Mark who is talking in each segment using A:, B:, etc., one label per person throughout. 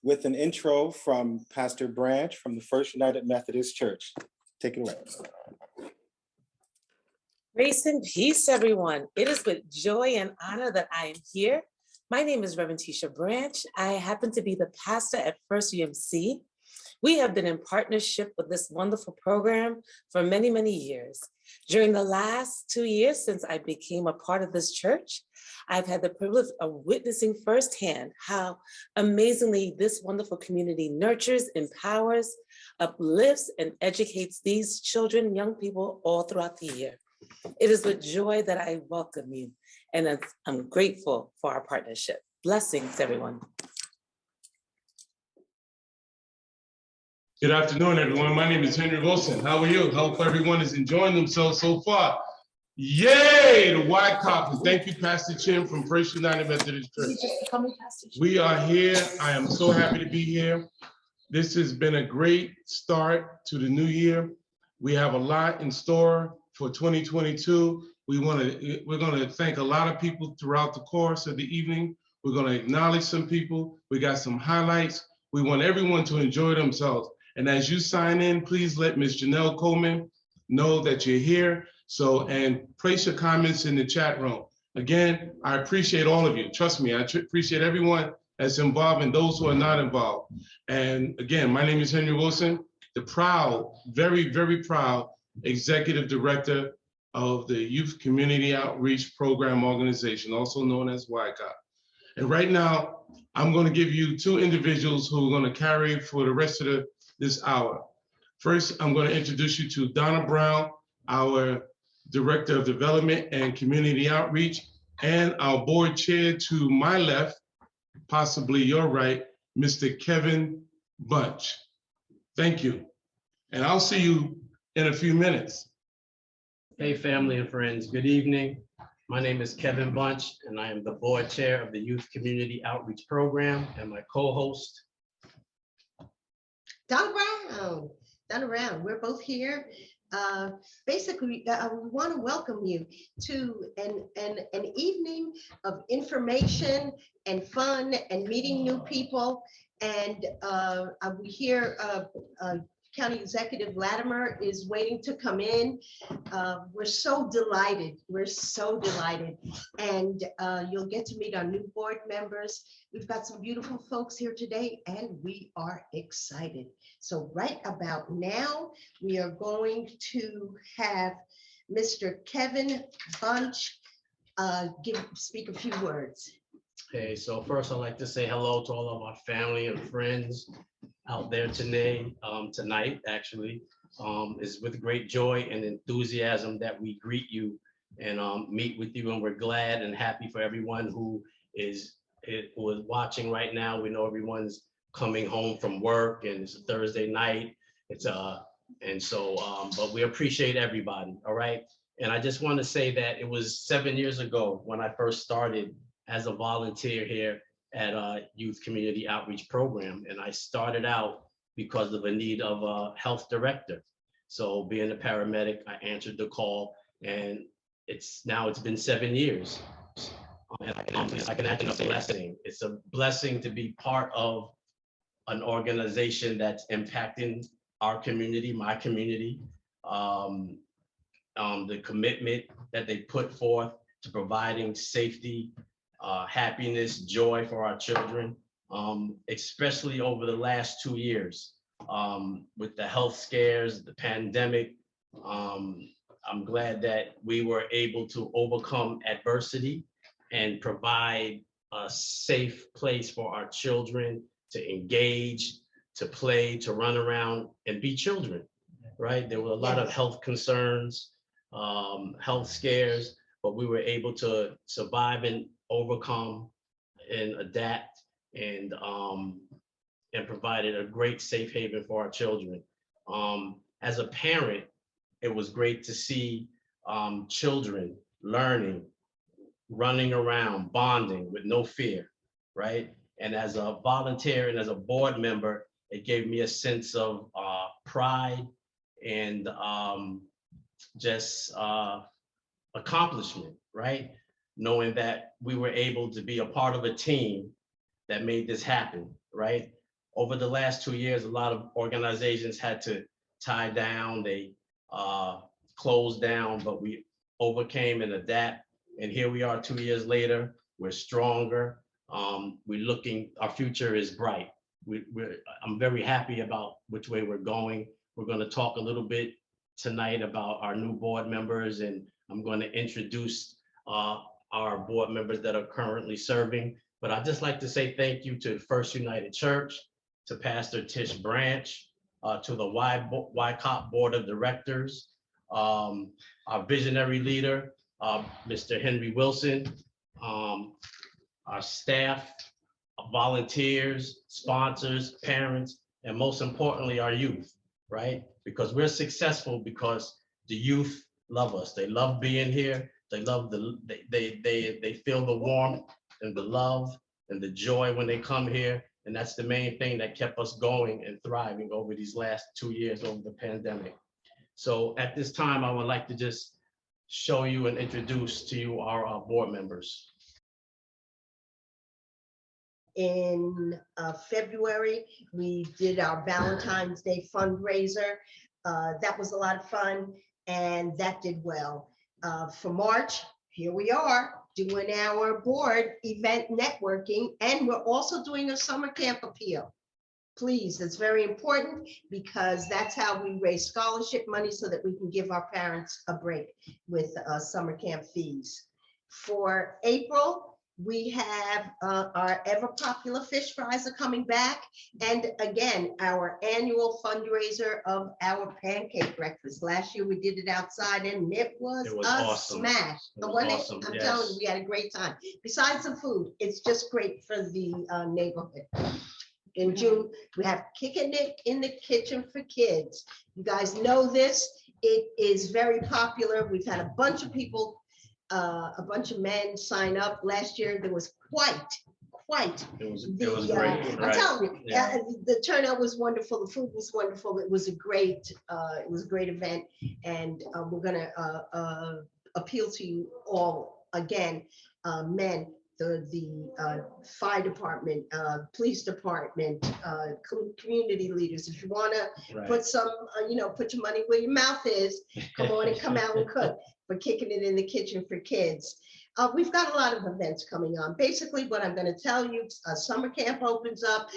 A: with an intro from Pastor Branch from the First United Methodist Church. Take it away.
B: Grace and peace, everyone. It is with joy and honor that I am here. My name is Reverend Tisha Branch. I happen to be the pastor at First UMC. We have been in partnership with this wonderful program for many, many years. During the last 2 years since I became a part of this church, I've had the privilege of witnessing firsthand how amazingly this wonderful community nurtures, empowers, uplifts, and educates these children, young people all throughout the year. It is with joy that I welcome you, and I'm grateful for our partnership. Blessings, everyone.
C: Good afternoon, everyone. My name is Henry Wilson. How are you? Hope everyone is enjoying themselves so far. Yay, the White Coppers. Thank you, Pastor Chim from First United Methodist Church. We are here. I am so happy to be here. This has been a great start to the new year. We have a lot in store for 2022. We're going to thank a lot of people throughout the course of the evening. We're going to acknowledge some people. We got some highlights. We want everyone to enjoy themselves. And as you sign in, please let Ms. Janelle Coleman know that you're here. So, and place your comments in the chat room. Again, I appreciate all of you. Trust me, I appreciate everyone that's involved and those who are not involved. And again, my name is Henry Wilson, the proud, very, very proud Executive Director of the Youth Community Outreach Program Organization, also known as YCOP. And right now, I'm going to give you two individuals who are going to carry for the rest of this hour. First, I'm going to introduce you to Donna Brown, our Director of Development and Community Outreach, and our board chair to my left, possibly your right, Mr. Kevin Bunch. Thank you. And I'll see you in a few minutes.
D: Hey, family and friends, good evening. My name is Kevin Bunch, and I am the board chair of the Youth Community Outreach Program, and my co-host,
E: Donna Brown, we're both here. Basically, we want to welcome you to an evening of information and fun and meeting new people. And we hear County Executive Latimer is waiting to come in. We're so delighted. We're so delighted. And you'll get to meet our new board members. We've got some beautiful folks here today, and we are excited. So right about now, we are going to have Mr. Kevin Bunch speak a few words.
D: hey, so first I'd like to say hello to all of our family and friends out there today, tonight actually. It's with great joy and enthusiasm that we greet you and meet with you, and we're glad and happy for everyone who is watching right now. We know everyone's coming home from work and it's a Thursday night. But we appreciate everybody, all right? And I just want to say that it was 7 years ago when I first started as a volunteer here at Youth Community Outreach Program. And I started out because of a need of a health director. So being a paramedic, I answered the call, and it's been 7 years. And I can imagine a blessing. It's a blessing to be part of an organization that's impacting our community, my community, the commitment that they put forth to providing safety, happiness, joy for our children, especially over the last 2 years with the health scares, the pandemic. I'm glad that we were able to overcome adversity and provide a safe place for our children to engage, to play, to run around and be children, right? There were a lot of health concerns, health scares, but we were able to survive and overcome and adapt and provided a great safe haven for our children. As a parent, it was great to see children learning, running around, bonding with no fear, right? And as a volunteer and as a board member, it gave me a sense of pride and just accomplishment, right? Knowing that we were able to be a part of a team that made this happen, right? over the last 2 years, a lot of organizations had to tie down, they closed down, but we overcame and adapt. And here we are 2 years later, we're stronger. Our future is bright. I'm very happy about which way we're going. We're going to talk a little bit tonight about our new board members, and I'm going to introduce our board members that are currently serving. But I'd just like to say thank you to First United Church, to Pastor Tish Branch, to the YCOP Board of Directors, our visionary leader, Mr. Henry Wilson, our staff, volunteers, sponsors, parents, and most importantly, our youth, right? Because we're successful because the youth love us. They love being here. They love they feel the warmth and the love and the joy when they come here. And that's the main thing that kept us going and thriving over these last 2 years over the pandemic. So at this time, I would like to just show you and introduce to you our board members.
E: In February, we did our Valentine's Day fundraiser. That was a lot of fun, and that did well. For March, here we are doing our board event networking, and we're also doing a summer camp appeal. Please, it's very important because that's how we raise scholarship money so that we can give our parents a break with summer camp fees. For April, we have our ever popular fish fries are coming back. And again, our annual fundraiser of our pancake breakfast. Last year we did it outside and it was a
D: awesome.
E: Smash.
D: Awesome.
E: I'm
D: yes.
E: telling you, we had a great time. Besides the food, it's just great for the neighborhood. In June, we have Kicking It in the Kitchen for Kids. You guys know this. It is very popular. We've had a bunch of people, a bunch of men sign up. Last year, there was quite.
D: It was great.
E: I'm
D: right.
E: telling you,
D: Yeah.
E: the turnout was wonderful. The food was wonderful. It was a great event, and we're gonna appeal to you all again, men. The fire department, police department, community leaders. If you want to put some, put your money where your mouth is, come on and come out and cook. For Kicking It in the Kitchen for Kids. We've got a lot of events coming on. Basically, what I'm going to tell you, summer camp opens up.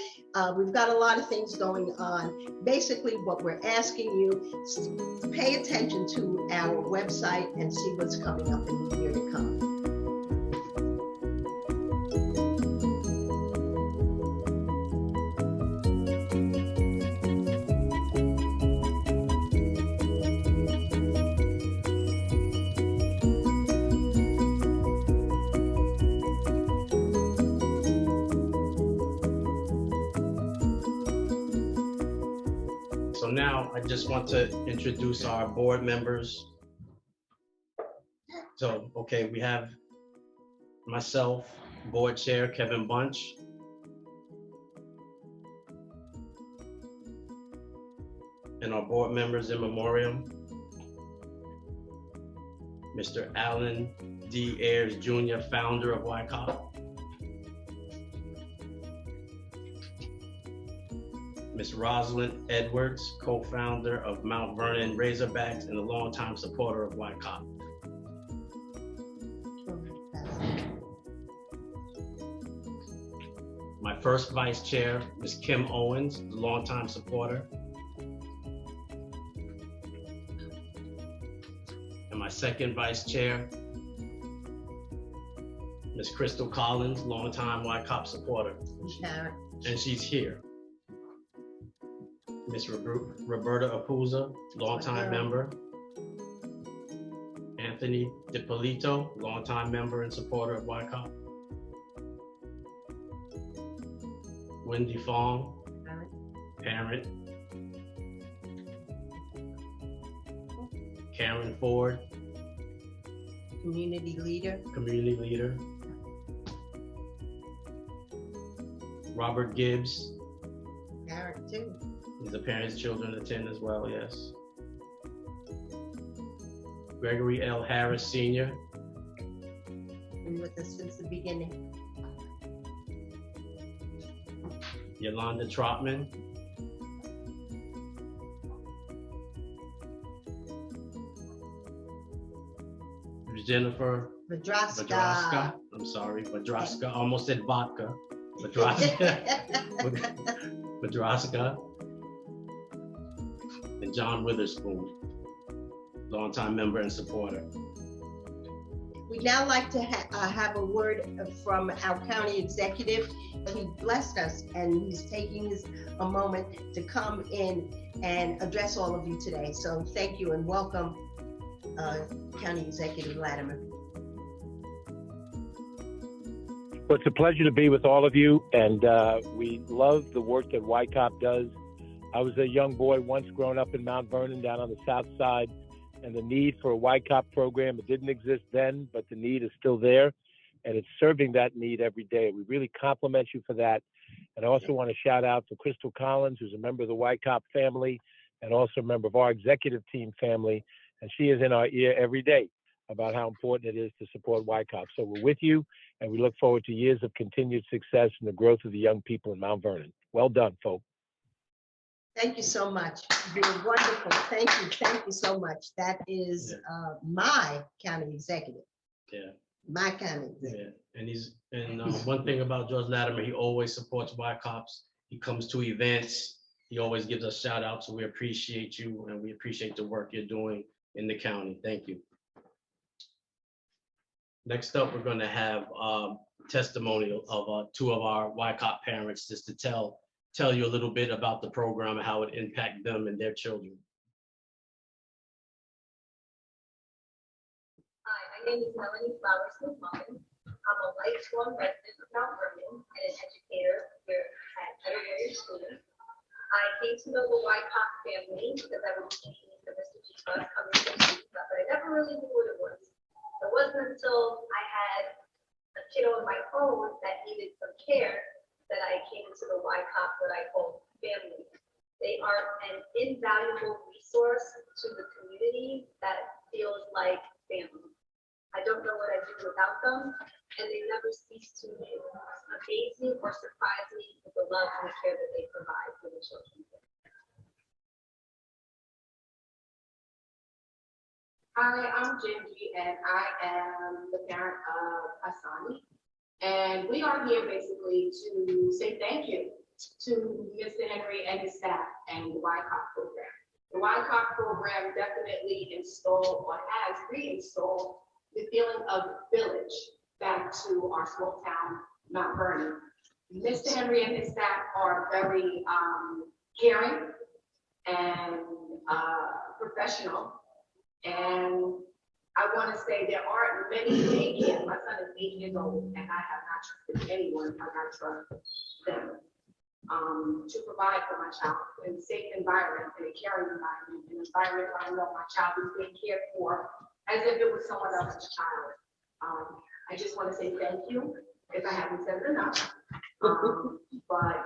E: We've got a lot of things going on. Basically, what we're asking you is to pay attention to our website and see what's coming up in the year to come.
D: So now I just want to introduce our board members. So, okay, we have myself, board chair, Kevin Bunch. And our board members in memoriam, Mr. Alan D. Ayers Jr., founder of YCOP. Ms. Rosalind Edwards, co-founder of Mount Vernon Razorbacks and a longtime supporter of YCOP. My first vice chair, Ms. Kim Owens, a longtime supporter. And my second vice chair, Ms. Crystal Collins, longtime YCOP supporter. And she's here. Ms. Roberta Apuza, longtime member. Anthony DiPolito, longtime member and supporter of YCOP. Wendy Fong, parent. Karen Ford,
E: Community leader. Robert Gibbs. Parent too.
D: He's a parent's children attend as well, yes. Gregory L. Harris, Sr.
E: Been with us since the beginning.
D: Yolanda Trotman, Jennifer
E: Madraska.
D: Madraska. I'm sorry, Madraska. Almost said vodka. Madraska. Madraska. And John Witherspoon, longtime member and supporter.
E: We'd now like to have a word from our county executive. He blessed us and he's taking a moment to come in and address all of you today. So thank you and welcome, County Executive Latimer.
F: Well, it's a pleasure to be with all of you, and we love the work that YCOP does. I was a young boy once growing up in Mount Vernon down on the south side, and the need for a YCOP program, it didn't exist then, but the need is still there, and it's serving that need every day. We really compliment you for that. And I also want to shout out to Crystal Collins, who's a member of the YCOP family and also a member of our executive team family, and she is in our ear every day about how important it is to support YCOP. So we're with you, and we look forward to years of continued success and the growth of the young people in Mount Vernon. Well done, folks.
E: Thank you so much. You're wonderful. Thank you so much. That is my county executive.
D: Yeah.
E: My county executive.
D: Yeah. And one thing about George Latimer, he always supports YCOPs. He comes to events. He always gives us shout outs. So we appreciate you and we appreciate the work you're doing in the county. Thank you. Next up, we're going to have testimonial of two of our YCOP parents just to tell you a little bit about the program and how it impacted them and their children.
G: Hi, my name is Melanie Flowers McMullen. I'm a lifelong resident of Mount Vernon and an educator here at Edinburgh School. I came to know the YCOP family because I was seeing the Mr. G bus coming to see, but I never really knew what it was. It wasn't until I had a kiddo on my own that needed some care that I came to the YCOP, what I call family. They are an invaluable resource to the community that feels like family. I don't know what I'd do without them, and they never cease to amaze me or surprise me with the love and the care that they provide for the children.
H: Hi, I'm Gingy, and I am the parent of Asani. And we are here basically to say thank you to Mr. Henry and his staff and the YCOP program. The YCOP program definitely installed or has reinstalled the feeling of village back to our small town, Mount Vernon. Mr. Henry and his staff are very caring and professional. And I want to say there aren't many daycares. My son is 8 years old, and I have not trusted anyone. I not trust them to provide for my child in a safe environment, in a caring environment, an environment where I know my child is being cared for as if it was someone else's child. I just want to say thank you, if I haven't said it enough. But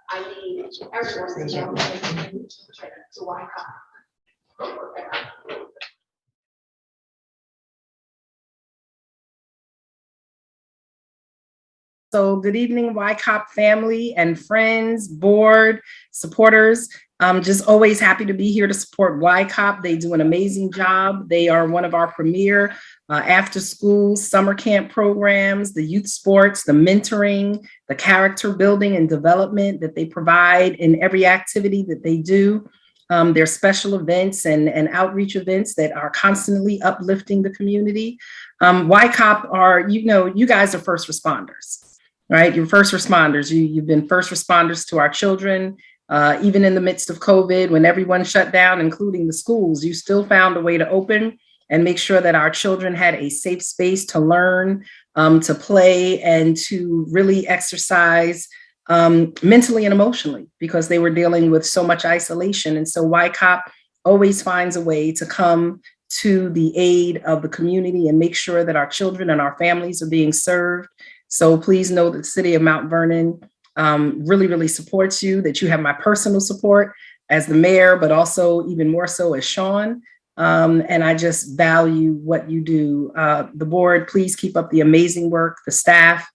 H: I need everyone to jump in to YCOP.
I: So good evening, YCOP family and friends, board, supporters. I'm just always happy to be here to support YCOP. They do an amazing job. They are one of our premier after school summer camp programs, the youth sports, the mentoring, the character building and development that they provide in every activity that they do. Their special events and outreach events that are constantly uplifting the community. YCOP are, you guys are first responders. Right, you're first responders. You've been first responders to our children, even in the midst of COVID, when everyone shut down, including the schools. You still found a way to open and make sure that our children had a safe space to learn, to play, and to really exercise mentally and emotionally, because they were dealing with so much isolation. And so YCOP always finds a way to come to the aid of the community and make sure that our children and our families are being served. So please know that the city of Mount Vernon really, really supports you, that you have my personal support as the mayor, but also even more so as Sean. And I just value what you do. The board, please keep up the amazing work, the staff.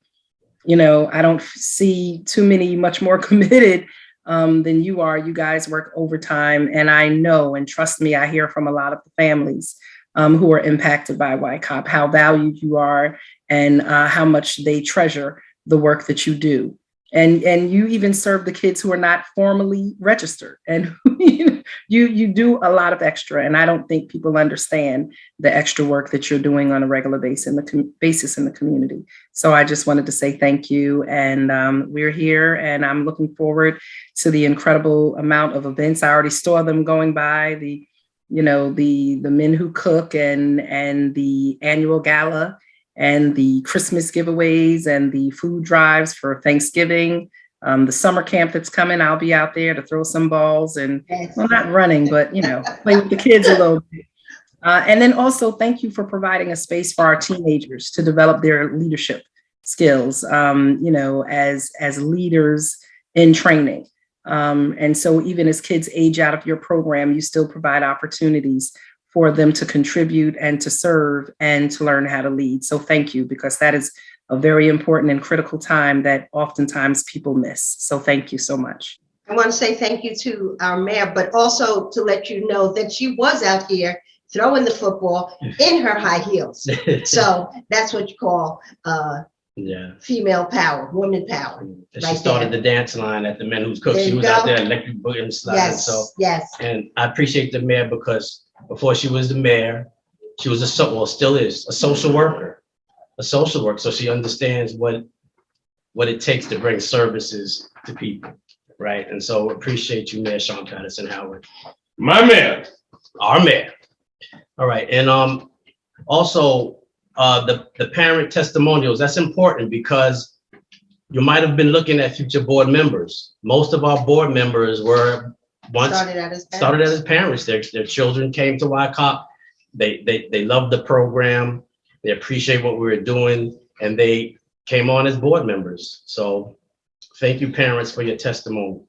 I: I don't see too many much more committed than you are. You guys work overtime, and I know, and trust me, I hear from a lot of the families who are impacted by YCOP, how valued you are and how much they treasure the work that you do. And you even serve the kids who are not formally registered, and you do a lot of extra. And I don't think people understand the extra work that you're doing on a regular basis in the community. So I just wanted to say thank you. And we're here, and I'm looking forward to the incredible amount of events. I already saw them going by, the men who cook, and the annual gala, and the Christmas giveaways, and the food drives for Thanksgiving. The summer camp that's coming, I'll be out there to throw some balls and, well, not running, but, play with the kids a little bit. And then also thank you for providing a space for our teenagers to develop their leadership skills, as leaders in training. And so even as kids age out of your program, you still provide opportunities for them to contribute and to serve and to learn how to lead. So thank you, because that is a very important and critical time that oftentimes people miss. So thank you so much.
E: I want to say thank you to our mayor, but also to let you know that she was out here throwing the football in her high heels. So that's what you call female power, woman power.
D: She started the dance line at the Men Who's Cook. She was out there electric boogie and sliding.
E: Yes,
D: so
E: yes.
D: And I appreciate the mayor, because before she was the mayor, she was still is a social worker. So she understands what it takes to bring services to people, right? And so appreciate you, Mayor Sean Patterson Howard.
C: My mayor.
D: Our mayor. All right, and also the parent testimonials, that's important, because you might have been looking at future board members. Most of our board members were once started as parents. Their children came to YCOP. They loved the program. They appreciate what we were doing, and they came on as board members. So thank you, parents, for your testimony.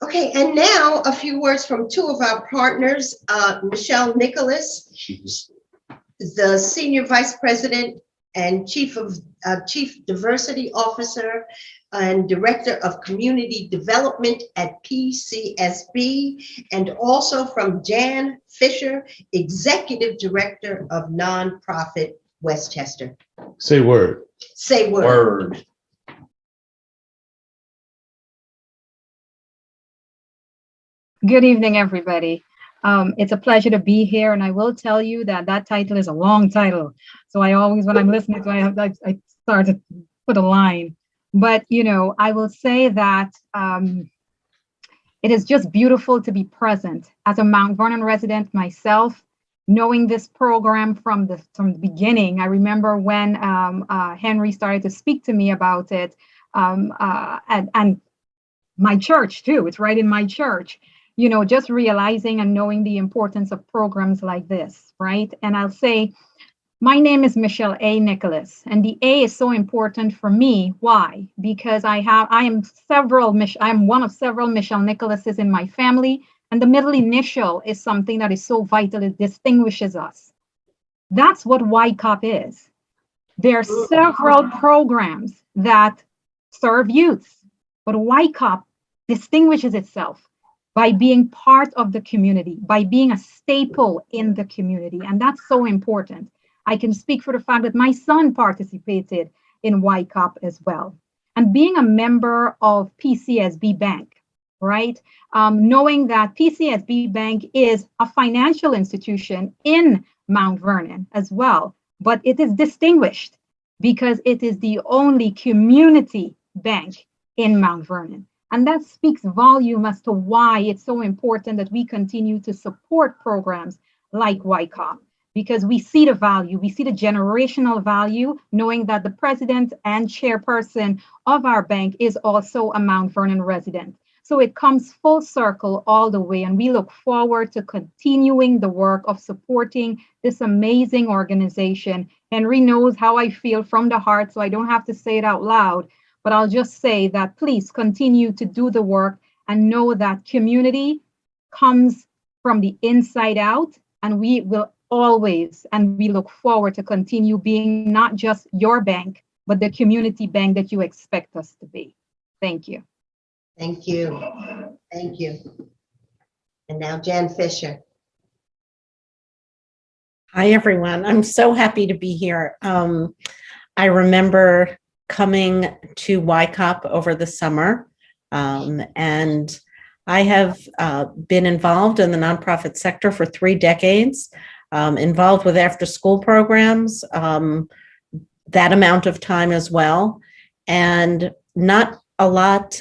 E: Okay, and now a few words from two of our partners, Michelle Nicholas, the Senior Vice President and Chief Diversity Officer and Director of Community Development at PCSB, and also from Jan Fisher, Executive Director of Nonprofit Westchester.
C: Say word.
E: Say word.
D: Word.
J: Good evening, everybody. It's a pleasure to be here, and I will tell you that title is a long title. So I always, when I'm listening to it, I start to put a line. But, I will say that it is just beautiful to be present. As a Mount Vernon resident myself, knowing this program from the beginning, I remember when Henry started to speak to me about it, and my church too, it's right in my church. Just realizing and knowing the importance of programs like this, right? And I'll say, my name is Michelle A. Nicholas, and the A is so important for me. Why? Because I am one of several Michelle Nicholases in my family, and the middle initial is something that is so vital. It distinguishes us. That's what YCOP is. There are several programs that serve youth, but YCOP distinguishes itself by being part of the community, by being a staple in the community. And that's so important. I can speak for the fact that my son participated in YCOP as well. And being a member of PCSB Bank, right? Knowing that PCSB Bank is a financial institution in Mount Vernon as well, but it is distinguished because it is the only community bank in Mount Vernon. And that speaks volume as to why it's so important that we continue to support programs like YCOP, because we see the value, we see the generational value, knowing that the president and chairperson of our bank is also a Mount Vernon resident. So it comes full circle all the way, and we look forward to continuing the work of supporting this amazing organization. Henry knows how I feel from the heart, so I don't have to say it out loud. But I'll just say that please continue to do the work and know that community comes from the inside out, and we will always, and we look forward to continue being not just your bank, but the community bank that you expect us to be. Thank you.
E: Thank you. Thank you. And now Jan Fisher.
K: Hi, everyone. I'm so happy to be here. I remember coming to YCOP over the summer, and I have been involved in the nonprofit sector for 3 decades, involved with after-school programs, that amount of time as well. And not a lot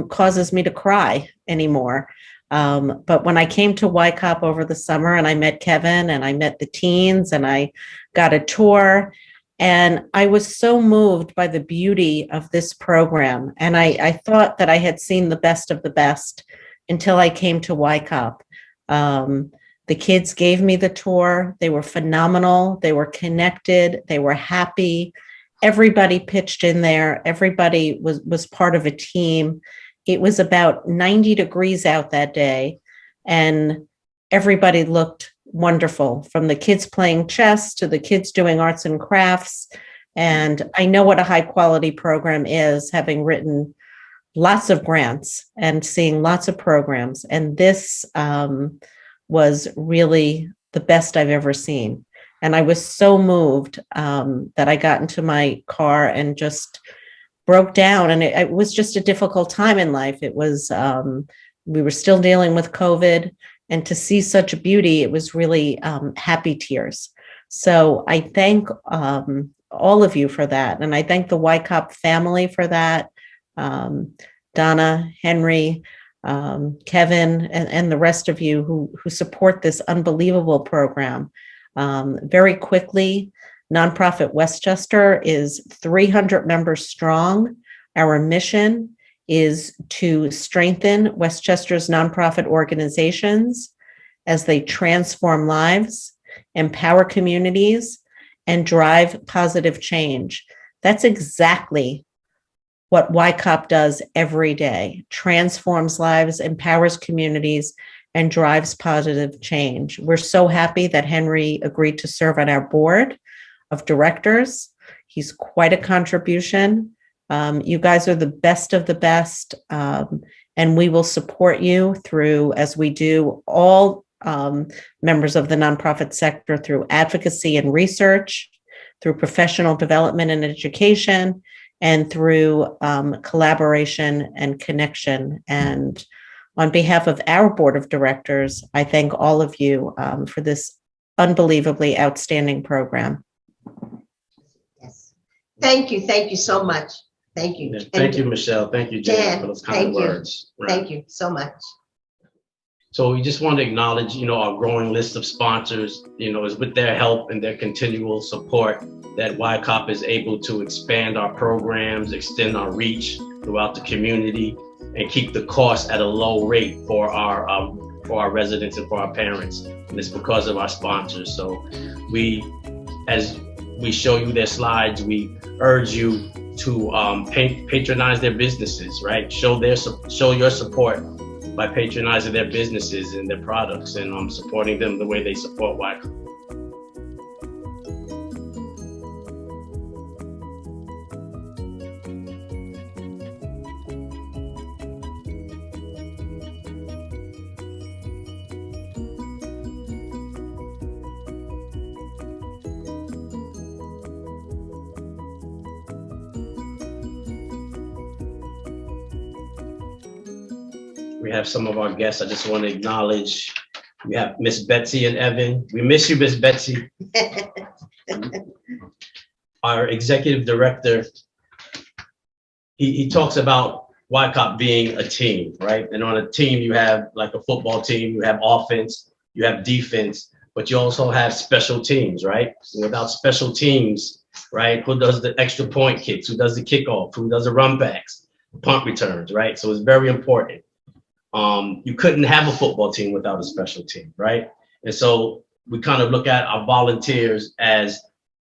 K: causes me to cry anymore. But when I came to YCOP over the summer and I met Kevin and I met the teens and I got a tour, and I was so moved by the beauty of this program. And I thought that I had seen the best of the best until I came to YCOP. The kids gave me the tour. They were phenomenal. They were connected. They were happy. Everybody pitched in there. Everybody was part of a team. It was about 90 degrees out that day, and everybody looked wonderful, from the kids playing chess to the kids doing arts and crafts. And I know what a high quality program is, having written lots of grants and seeing lots of programs. And this was really the best I've ever seen. And I was so moved that I got into my car and just broke down. And it was just a difficult time in life. It was, we were still dealing with COVID, and to see such beauty, it was really happy tears. So I thank all of you for that. And I thank the YCOP family for that. Donna, Henry, Kevin, and the rest of you who support this unbelievable program. Very quickly, Nonprofit Westchester is 300 members strong. Our mission is to strengthen Westchester's nonprofit organizations as they transform lives, empower communities, and drive positive change. That's exactly what YCOP does every day: transforms lives, empowers communities, and drives positive change. We're so happy that Henry agreed to serve on our board of directors. He's quite a contribution. You guys are the best of the best, and we will support you through, as we do all members of the nonprofit sector, through advocacy and research, through professional development and education, and through collaboration and connection. And on behalf of our board of directors, I thank all of you for this unbelievably outstanding program.
E: Yes. Thank you so much. Thank you.
D: Thank you, Michelle. Thank you, Jan, for those kind words. Right.
E: Thank you so much.
D: So we just want to acknowledge, our growing list of sponsors. Is with their help and their continual support that YCOP is able to expand our programs, extend our reach throughout the community, and keep the cost at a low rate for our residents and for our parents. And it's because of our sponsors. So as we show you their slides, we urge you to patronize their businesses, right? Show your support by patronizing their businesses and their products, and supporting them the way they support YCOP. We have some of our guests. I just want to acknowledge, we have Miss Betsy and Evan. We miss you, Miss Betsy. Our executive director, he talks about YCOP being a team, right? And on a team, you have like a football team, you have offense, you have defense, but you also have special teams, right? So without special teams, right? Who does the extra point kicks? Who does the kickoff? Who does the run backs, punt returns, right? So it's very important. You couldn't have a football team without a special team, right? And so we kind of look at our volunteers as,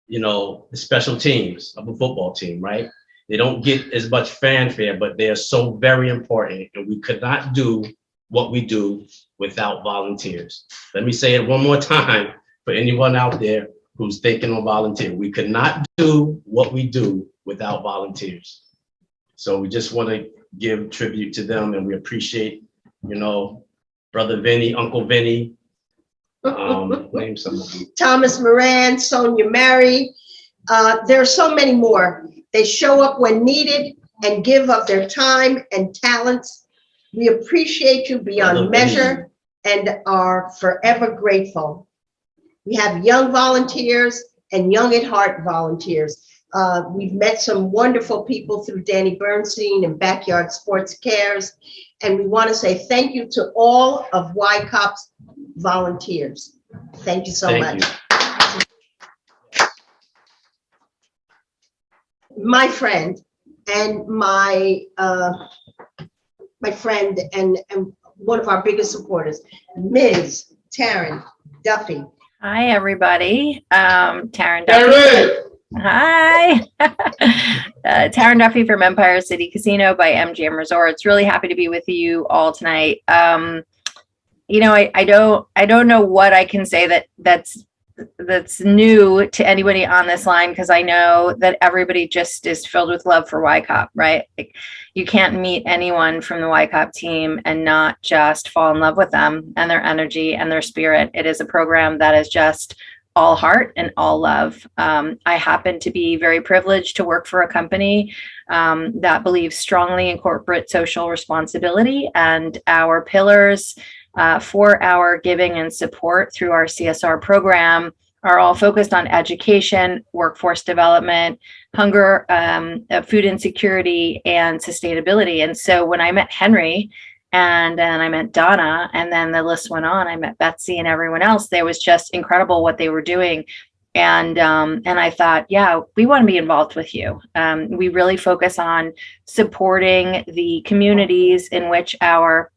D: the special teams of a football team, right? They don't get as much fanfare, but they are so very important. And we could not do what we do without volunteers. Let me say it one more time for anyone out there who's thinking of volunteer. We could not do what we do without volunteers. So we just want to give tribute to them, and we appreciate, Brother Vinny, Uncle Vinny, name some of them.
E: Thomas Moran, Sonia Mary. There are so many more. They show up when needed and give of their time and talents. We appreciate you beyond measure and are forever grateful. We have young volunteers and young at heart volunteers. We've met some wonderful people through Danny Bernstein and Backyard Sports Cares. And we want to say thank you to all of YCOP's volunteers. Thank you so much. My friend and my friend and one of our biggest supporters, Ms. Taryn Duffy.
L: Hi, everybody. Taryn Duffy. Hi. Taryn Duffy from Empire City Casino by MGM Resorts. Really happy to be with you all tonight. I don't know what I can say that's new to anybody on this line, because I know that everybody just is filled with love for YCOP, right? Like, you can't meet anyone from the YCOP team and not just fall in love with them and their energy and their spirit. It is a program that is just all heart and all love. I happen to be very privileged to work for a company that believes strongly in corporate social responsibility, and our pillars for our giving and support through our CSR program are all focused on education, workforce development, hunger, food insecurity, and sustainability. And so when I met Henry, and then I met Donna, and then the list went on, I met Betsy and everyone else, there was just incredible what they were doing. And I thought, yeah, we want to be involved with you. We really focus on supporting the communities in which our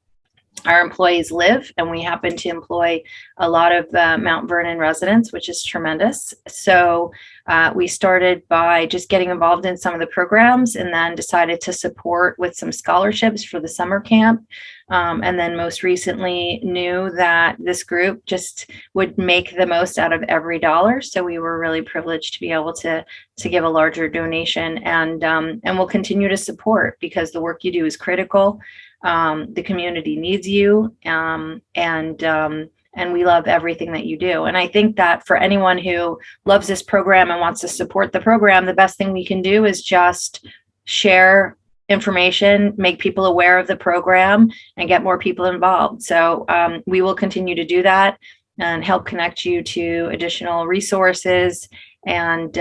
L: employees live, and we happen to employ a lot of Mount Vernon residents, which is tremendous. So we started by just getting involved in some of the programs, and then decided to support with some scholarships for the summer camp. And then most recently knew that this group just would make the most out of every dollar. So we were really privileged to be able to give a larger donation, and we'll continue to support, because the work you do is critical. The community needs you, and we love everything that you do. And I think that for anyone who loves this program and wants to support the program, the best thing we can do is just share information, make people aware of the program, and get more people involved. So we will continue to do that and help connect you to additional resources and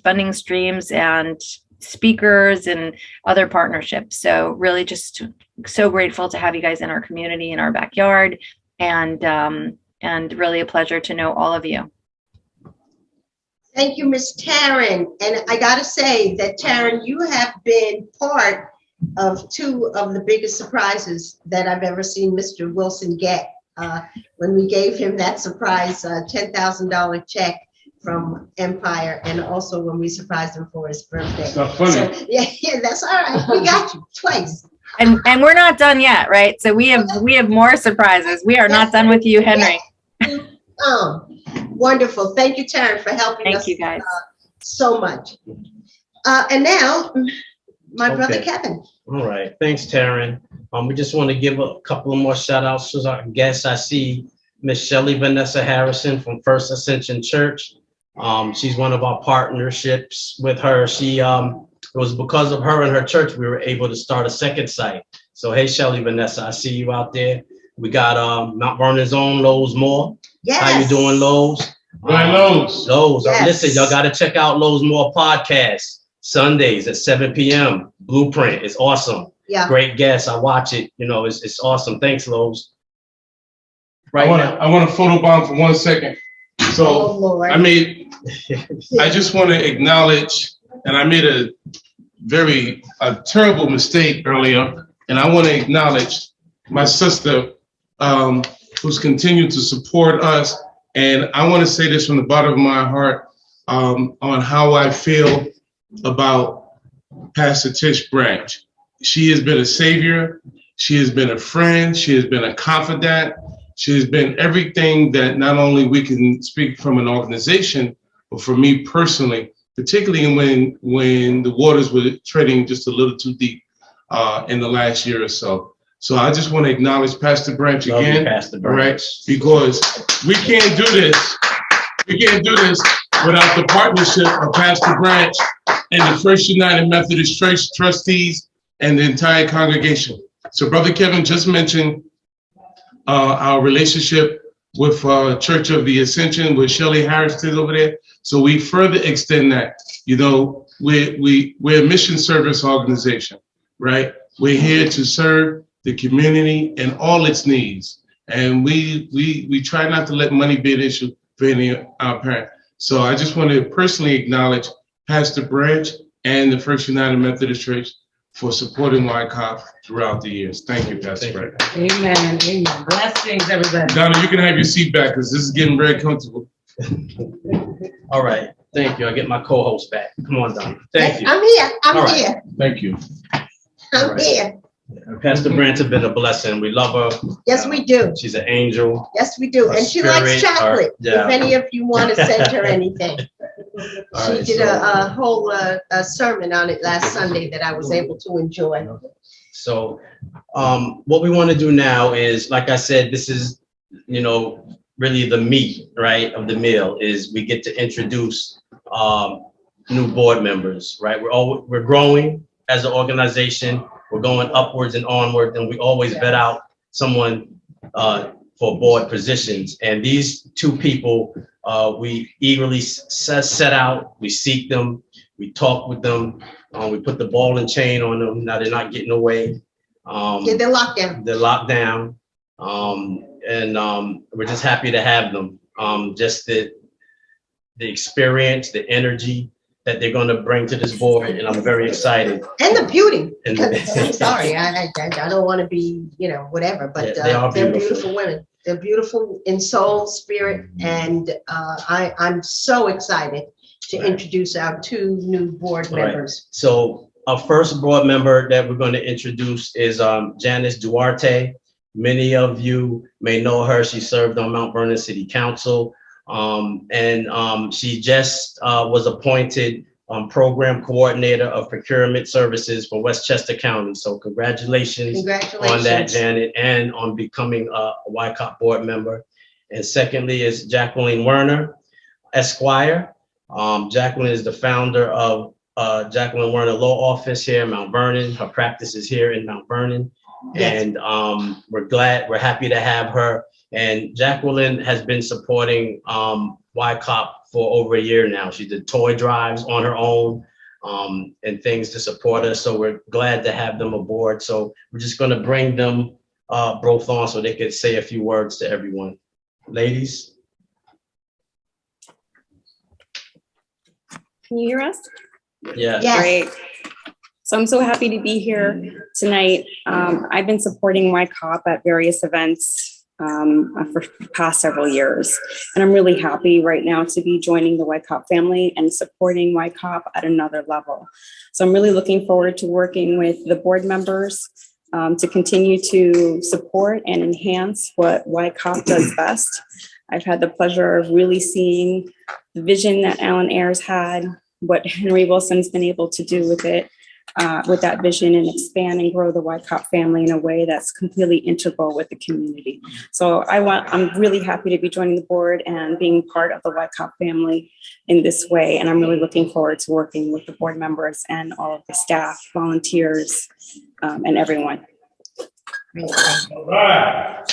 L: funding streams and speakers and other partnerships. So really just so grateful to have you guys in our community, in our backyard, and really a pleasure to know all of you.
E: Thank you, Ms. Taryn. And I got to say that, Taryn, you have been part of two of the biggest surprises that I've ever seen Mr. Wilson get when we gave him that surprise $10,000 check from Empire, and also when we surprised him for his birthday.
C: It's not funny.
E: So, yeah, that's all right. We got you twice.
L: And we're not done yet, right? So we have more surprises. We are not done with you, Henry.
E: Wonderful. Thank you, Taryn, for helping us.
L: Thank you, guys.
E: So much. And now, my brother Kevin.
D: All right. Thanks, Taryn. We just want to give a couple of more shout outs to our guests. I see Miss Shelley Vanessa Harrison from First Ascension Church. She's one of our partnerships with her. It was because of her and her church we were able to start a second site. So hey, Shelley Vanessa, I see you out there. We got Mount Vernon's own Lowe's More.
E: Yes.
D: How you doing, Lowe's?
C: Lowe's.
D: Lowe's.
E: Yes.
D: Listen, y'all got to check out Lowe's More podcast Sundays at 7 p.m. Blueprint. It's awesome.
E: Yeah.
D: Great guests. I watch it. It's awesome. Thanks, Lowe's.
C: I want to photobomb for 1 second. So
E: Oh, Lord.
C: I just want to acknowledge, and I made a terrible mistake earlier, and I want to acknowledge my sister who's continued to support us. And I want to say this from the bottom of my heart on how I feel about Pastor Tish Branch. She has been a savior. She has been a friend. She has been a confidant. She has been everything that not only we can speak from an organization, but for me personally, particularly when the waters were treading just a little too deep in the last year or so. So I just want to acknowledge Pastor Branch
D: Love you,
C: again,
D: Pastor
C: all right?
D: Branch.
C: Because we can't do this. We can't do this without the partnership of Pastor Branch and the First United Methodist Church trustees and the entire congregation. So Brother Kevin just mentioned our relationship with Church of the Ascension, with Shelley Harris is over there. So we further extend that. You know, we're a mission service organization, right? We're here to serve the community and all its needs. And we try not to let money be an issue for any of our parents. So I just want to personally acknowledge Pastor Branch and the First United Methodist Church for supporting YCOP throughout the years. Thank you, Pastor Branch.
B: Amen. Amen. Blessings, everybody.
C: Donna, you can have your seat back because this is getting very comfortable.
D: All right, thank you. I'll get my co-host back. Come on, Donna. Thank you.
E: I'm here.
D: All
E: I'm
D: right.
E: here.
C: Thank you.
E: I'm
D: right.
E: here.
D: Pastor Branch has been a blessing. We love her.
E: Yes, we do.
D: She's an angel.
E: Yes, we do.
D: Her
E: And she likes
D: spirit,
E: chocolate.
D: yeah.
E: If any of you want to send her anything.
D: All
E: She
D: right,
E: did
D: so-
E: a whole sermon on it last Sunday that I was able to enjoy.
D: So what we want to do now is, like I said, this is, you know, really the meat, right, of the meal is we get to introduce new board members, right? We're growing as an organization. We're going upwards and onward, and we always vet out someone for board positions. And these two people, we eagerly set out, we seek them, we talk with them, we put the ball and chain on them. Now they're not getting away.
E: Yeah, they're locked down.
D: They're locked down. And we're just happy to have them. Just the experience, the energy that they're going to bring to this board, and I'm very excited.
E: And the beauty.
D: And
E: I'm sorry, I don't want to be, you know, whatever, but
D: Yeah, they are
E: they're
D: beautiful.
E: beautiful women. They're beautiful in soul, spirit, and I'm so excited to introduce our two new board
D: Right.
E: members.
D: So our first board member that we're going to introduce is Janice Duarte. Many of you may know her. She served on Mount Vernon City Council. And she just was appointed program coordinator of procurement services for Westchester County. So congratulations on that,
E: Congratulations.
D: Janet, and on becoming a YCOP board member. And secondly is Jacqueline Werner, Esquire. Jacqueline is the founder of Jacqueline Werner Law Office here in Mount Vernon. Her practice is here in Mount Vernon.
E: Yes.
D: And we're happy to have her. And Jacqueline has been supporting YCOP for over a year now. She did toy drives on her own and things to support us. So we're glad to have them aboard. So we're just going to bring them both on so they could say a few words to everyone. Ladies.
M: Can you hear us?
D: Yeah.
E: Yes.
M: Great. So I'm so happy to be here tonight. I've been supporting YCOP at various events for the past several years. And I'm really happy right now to be joining the YCOP family and supporting YCOP at another level. So I'm really looking forward to working with the board members to continue to support and enhance what YCOP does best. I've had the pleasure of really seeing the vision that Alan Ayers had, what Henry Wilson's been able to do with it, with that vision, and expand and grow the YCOP family in a way that's completely integral with the community. So I'm really happy to be joining the board and being part of the YCOP family in this way. And I'm really looking forward to working with the board members and all of the staff, volunteers, and everyone.
C: All right.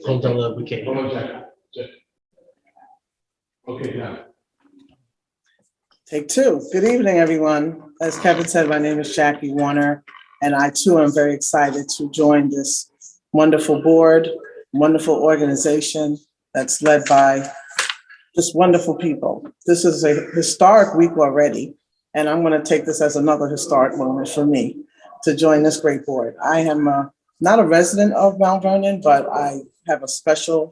D: Hold on, we can't.
C: Hold on, Jack. Okay, now.
N: Take two. Good evening, everyone. As Kevin said, my name is Jackie Warner, and I too am very excited to join this wonderful board, wonderful organization that's led by just wonderful people. This is a historic week already, and I'm going to take this as another historic moment for me to join this great board. I am not a resident of Mount Vernon, but I have a special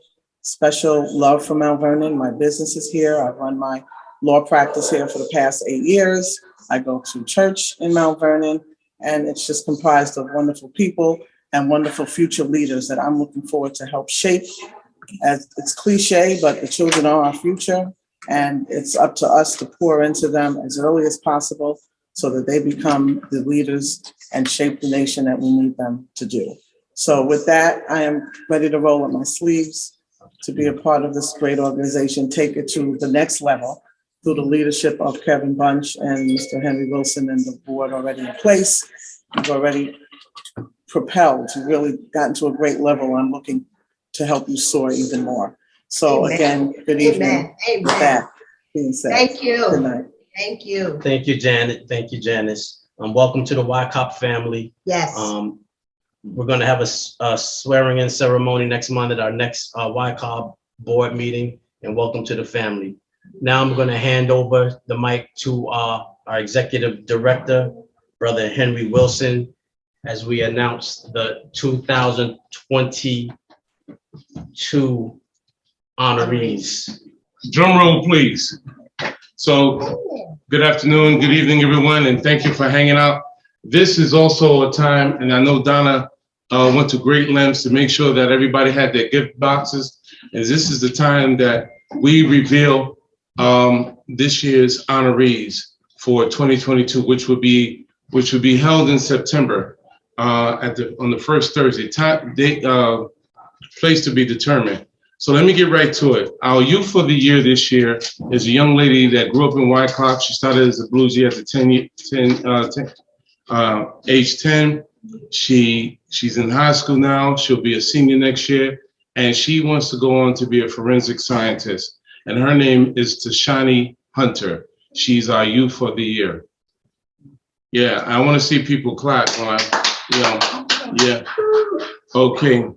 N: love for Mount Vernon. My business is here. I run my law practice here for the past 8 years. I go to church in Mount Vernon, and it's just comprised of wonderful people and wonderful future leaders that I'm looking forward to help shape. As it's cliche, but the children are our future, and it's up to us to pour into them as early as possible so that they become the leaders and shape the nation that we need them to do. So with that, I am ready to roll up my sleeves to be a part of this great organization, take it to the next level through the leadership of Kevin Bunch and Mr. Henry Wilson and the board already in place. We've already propelled, you've really gotten to a great level. I'm looking to help you soar even more. So
E: Amen.
N: again, good evening.
E: Amen.
N: With that being said,
E: Thank you.
N: good night.
E: Thank you.
D: Thank you, Janet. Thank you, Janice. Welcome to the YCOP family.
E: Yes.
D: We're going to have a swearing-in ceremony next month at our next YCOP board meeting, and welcome to the family. Now I'm going to hand over the mic to our executive director, Brother Henry Wilson, as we announce the 2022 honorees.
C: Drum roll, please. So, good afternoon, good evening, everyone, and thank you for hanging out. This is also a time, and I know Donna went to great lengths to make sure that everybody had their gift boxes. And this is the time that we reveal this year's honorees for 2022, which will be held in September on the first Thursday. Place to be determined. So let me get right to it. Our youth for the year this year is a young lady that grew up in Wyckoff. She started as a bluesy at age 10. She's in high school now. She'll be a senior next year, and she wants to go on to be a forensic scientist. And her name is Tashani Hunter. She's our youth for the year. Yeah, I want to see people clap. Yeah. Okay.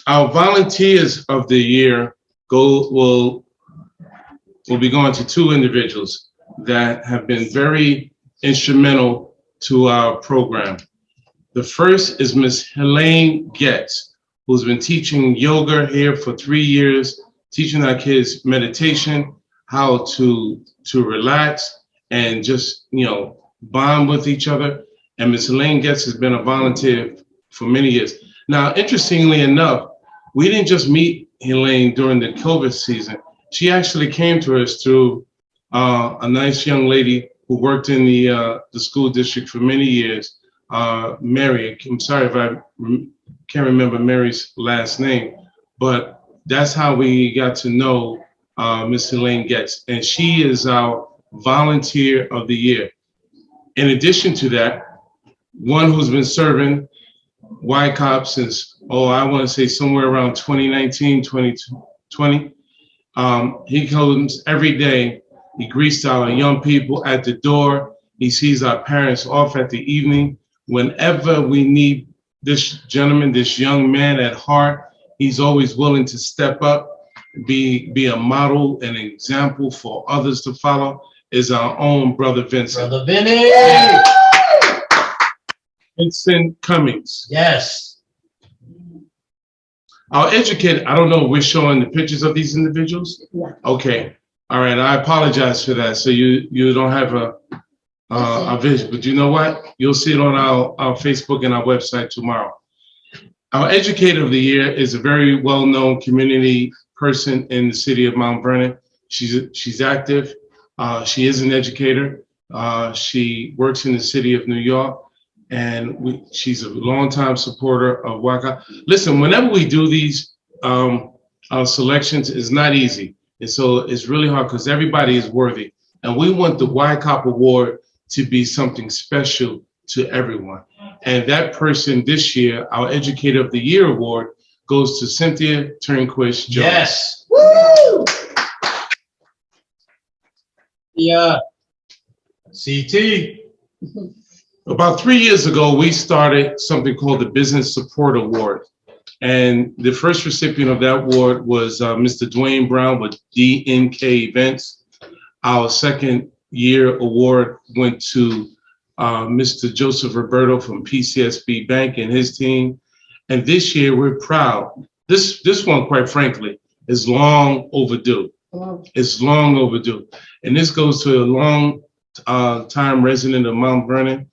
C: Our volunteers of the year will be going to two individuals that have been very instrumental to our program. The first is Miss Helene Getz, who's been teaching yoga here for 3 years, teaching our kids meditation, how to relax and just, bond with each other. And Miss Helene Getz has been a volunteer for many years. Now, interestingly enough, we didn't just meet Helene during the COVID season. She actually came to us through a nice young lady who worked in the school district for many years, Mary. I'm sorry if I can't remember Mary's last name, but that's how we got to know Miss Helene Getz, and she is our volunteer of the year. In addition to that, one who's been serving YCOP since, I want to say somewhere around 2019, 2020. He comes every day. He greets our young people at the door. He sees our parents off at the evening. Whenever we need this gentleman, this young man at heart, he's always willing to step up, be a model, an example for others to follow, is our own Brother Vincent.
D: Brother Vinny!
C: Vincent Cummings.
D: Yes.
C: Our educator, I don't know if we're showing the pictures of these individuals?
E: Yeah.
C: Okay. All right. I apologize for that. So you don't have a vision, but you know what? You'll see it on our Facebook and our website tomorrow. Our educator of the year is a very well-known community person in the city of Mount Vernon. She's active. She is an educator. She works in the city of New York. And she's a longtime supporter of YCOP. Listen, whenever we do these selections, it's not easy. And so it's really hard because everybody is worthy. And we want the YCOP award to be something special to everyone. And that person this year, our Educator of the Year award, goes to Cynthia Turnquist Jones.
D: Yes.
E: Woo!
D: Yeah. CT.
C: About 3 years ago, we started something called the Business Support Award. And the first recipient of that award was Mr. Dwayne Brown with DNK Events. Our second year award went to Mr. Joseph Roberto from PCSB Bank and his team. And this year, we're proud. This one, quite frankly, is long overdue. It's long overdue. And this goes to a long time resident of Mount Vernon.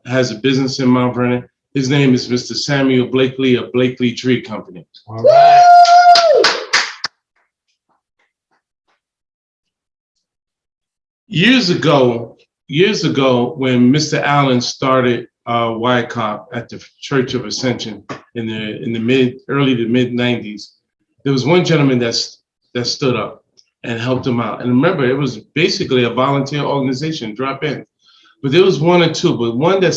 C: Has a business in Mount Vernon, His name is Mr. Samuel Blakely of Blakely Tree Company.
D: All right.
C: Years ago, when Mr. Allen started YCOP at the Church of Ascension in the early to mid 90s, there was one gentleman that stood up and helped him out. And remember, it was basically a volunteer organization, drop in. But there was one or two, but one that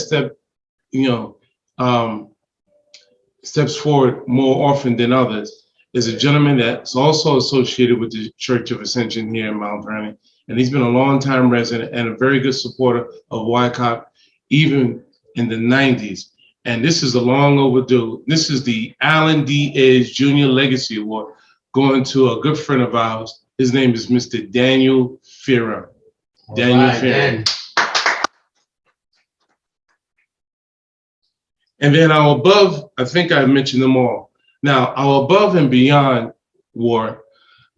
C: steps forward more often than others is a gentleman that's also associated with the Church of Ascension here in Mount Vernon. And he's been a long-time resident and a very good supporter of YCOP, even in the 90s. And this is a long overdue. This is the Allen D. Edge Junior Legacy Award going to a good friend of ours. His name is Mr. Daniel Fearon. Daniel Fearon. And then our above, I think I mentioned them all. Now, our above and beyond award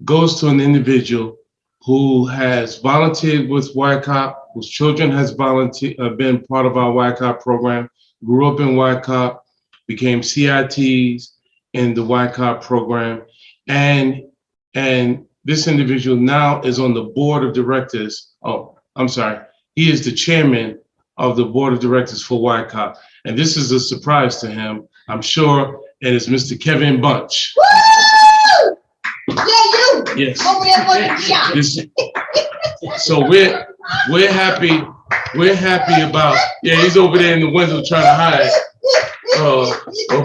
C: goes to an individual who has volunteered with YCOP, whose children has been part of our YCOP program, grew up in YCOP, became CITs in the YCOP program, and this individual now is on the board of directors. Oh, I'm sorry. He is the chairman of the board of directors for YCOP. And this is a surprise to him, I'm sure, and it's Mr. Kevin Bunch.
E: Woo! Yeah, you.
C: Yes.
E: Over there for the shop.
C: So we're happy about, yeah, he's over there in the window trying to hide.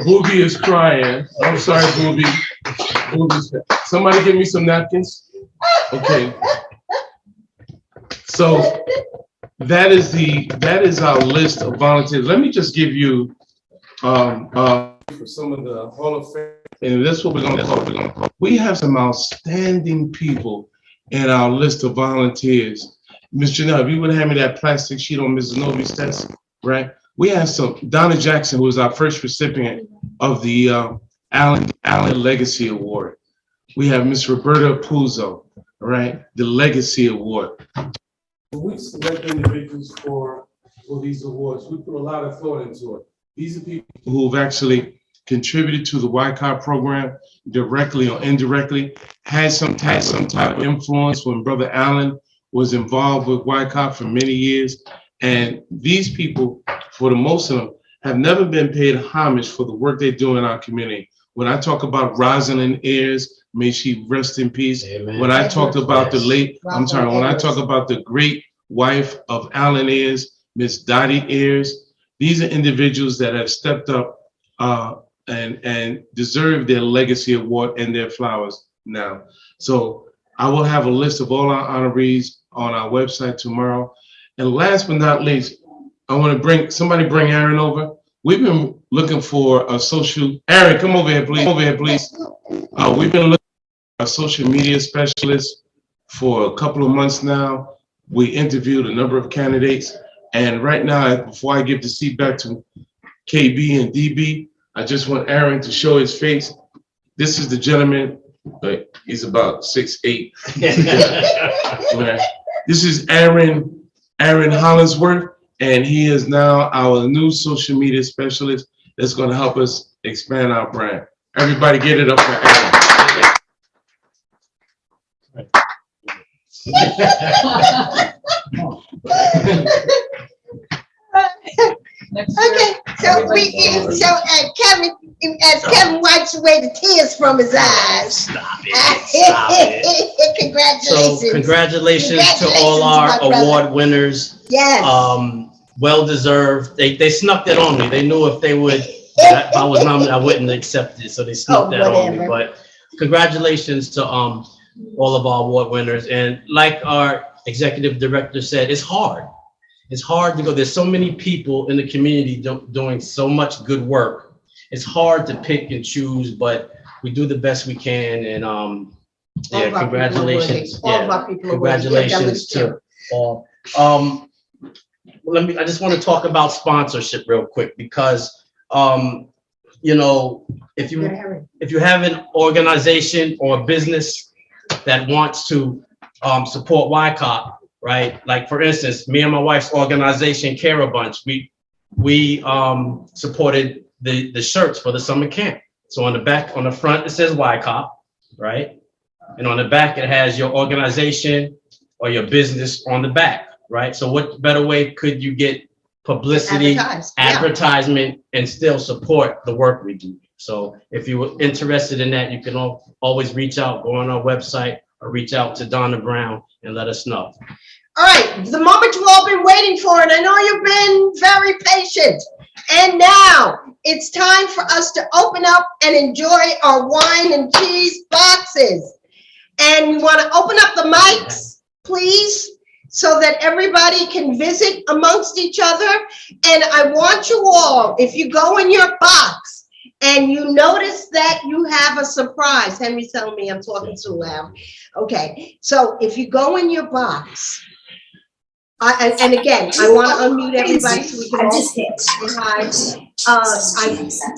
C: Booby is crying. I'm sorry, Booby. Somebody give me some napkins. Okay. So that is our list of volunteers. Let me just give you for some of the Hall of Fame, and that's what we're going to. We have some outstanding people in our list of volunteers. Ms. Janelle, if you would hand me that plastic sheet on Ms. Novi's desk, right? We have some, Donna Jackson, who was our first recipient of the Allen Legacy Award. We have Ms. Roberta Puzo, right? The Legacy Award. We select individuals for these awards. We put a lot of thought into it. These are people who've actually contributed to the YCOP program directly or indirectly, had some type of influence when Brother Allen was involved with YCOP for many years. And these people, for the most of them, have never been paid homage for the work they do in our community. When I talk about Rosalind Ayers, may she rest in peace. Amen. When I talked about the late, when I talk about the great wife of Allen Ayers, Miss Dottie Ayers, these are individuals that have stepped up and deserve their legacy award and their flowers now. So I will have a list of all our honorees on our website tomorrow. And last but not least, I want to bring Aaron over. We've been looking for a social, Aaron, come over here, please. We've been looking for a social media specialist for a couple of months now. We interviewed a number of candidates. And right now, before I give the seat back to KB and DB, I just want Aaron to show his face. This is the gentleman, but he's about 6'8". This is Aaron Hollingsworth, and he is now our new social media specialist that's going to help us expand our brand. Everybody get it up for Aaron.
E: Okay, Kevin, as Kevin wipes away the tears from his eyes.
D: Stop it.
E: Congratulations.
D: So congratulations to all our award winners.
E: Yes.
D: Well deserved. They snuck it on me. They knew if they would, if I was nominated, I wouldn't accept it. So they snuck that on me. But congratulations to all of our award winners. And like our executive director said, it's hard. It's hard to go. There's so many people in the community doing so much good work. It's hard to pick and choose, but we do the best we can. And yeah, congratulations. Congratulations to all. I just want to talk about sponsorship real quick because you know, if you have an organization or a business that wants to support YCOP, right? Like for instance, me and my wife's organization, Care a Bunch, we we supported the shirts for the summer camp. So on the back, on the front, it says YCOP, right? And on the back, it has your organization or your business on the back, right? So what better way could you get publicity, advertisement, and still support the work we do? So if you were interested in that, you can always reach out, go on our website, or reach out to Donna Brown and let us know.
E: All right, the moment you've all been waiting for, and I know you've been very patient. And now it's time for us to open up and enjoy our wine and cheese boxes. And we want to open up the mics, please, so that everybody can visit amongst each other. And I want you all, if you go in your box and you notice that you have a surprise, Henry's telling me I'm talking too loud. Okay, so if you go in your box, and again, I want to unmute everybody so we can all say hi.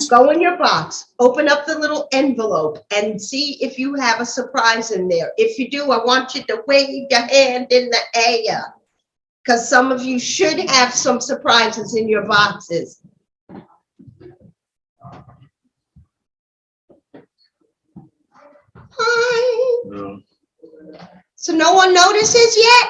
E: Go in your box, open up the little envelope and see if you have a surprise in there. If you do, I want you to wave your hand in the air because some of you should have some surprises in your boxes. Hi.
D: No.
E: So no one notices yet?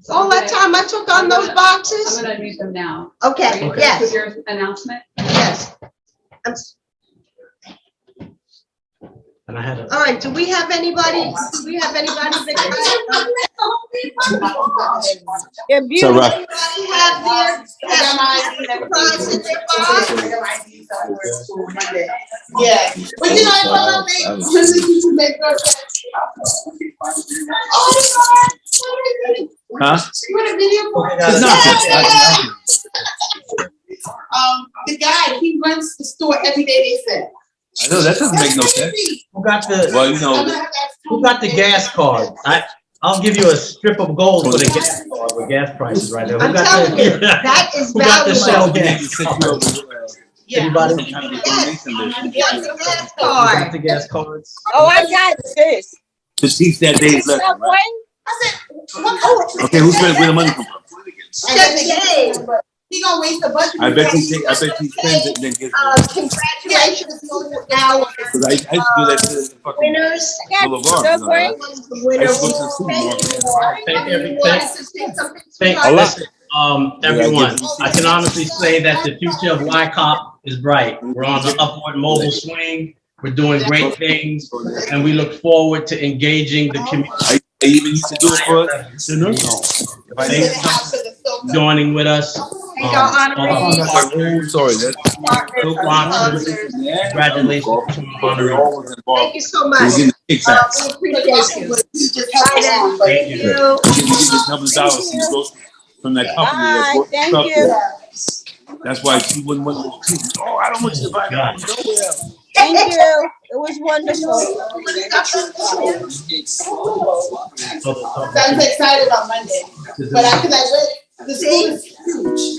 E: All that time I took on those boxes?
O: I'm gonna read them now.
E: Okay,
O: Okay.
E: yes.
O: With your announcement?
E: Yes.
D: And I had a.
E: All right, do we have anybody that
A: They're beautiful. So,
E: anybody have their surprise in their box?
H: Yeah. But you know,
A: huh?
H: the guy, he runs the store every day, they said.
P: I know, that doesn't make no sense.
D: Who got the,
P: Well, you know,
D: who got the gas card? I'll give you a strip of gold for the gas card with gas prices right now.
E: I'm telling you, that is
D: Who got the Shell
E: valuable.
D: gas card?
E: Yeah.
D: Anybody?
E: Yes, the gas
D: Who got
E: card.
D: the gas cards?
Q: Oh, I got this.
P: to teach that day's lesson, right?
Q: Subway?
P: Okay, who's gonna where the money come from?
H: He gonna waste the budget.
P: I bet he spends it and then gets.
E: Congratulations to our
P: Because I used to do that to the fucking
E: winners.
P: Boulevard. You know, right? I used to go to the supermarket.
D: Everyone, I can honestly say that the future of YCOP is bright. We're on the upward mobile swing. We're doing great things, and we look forward to engaging the community.
P: I even used to do it for the nurse.
D: Joining with us.
P: Sorry, that's.
D: Congratulations to honorees.
E: Thank you so much. We appreciate you.
D: Thank you.
P: You get this $100 from that company.
Q: Bye, thank you.
P: That's why she wouldn't want to. Oh, I don't want you to buy that.
Q: Thank you. It was wonderful.
H: I'm excited on Monday, but because I read the school is huge.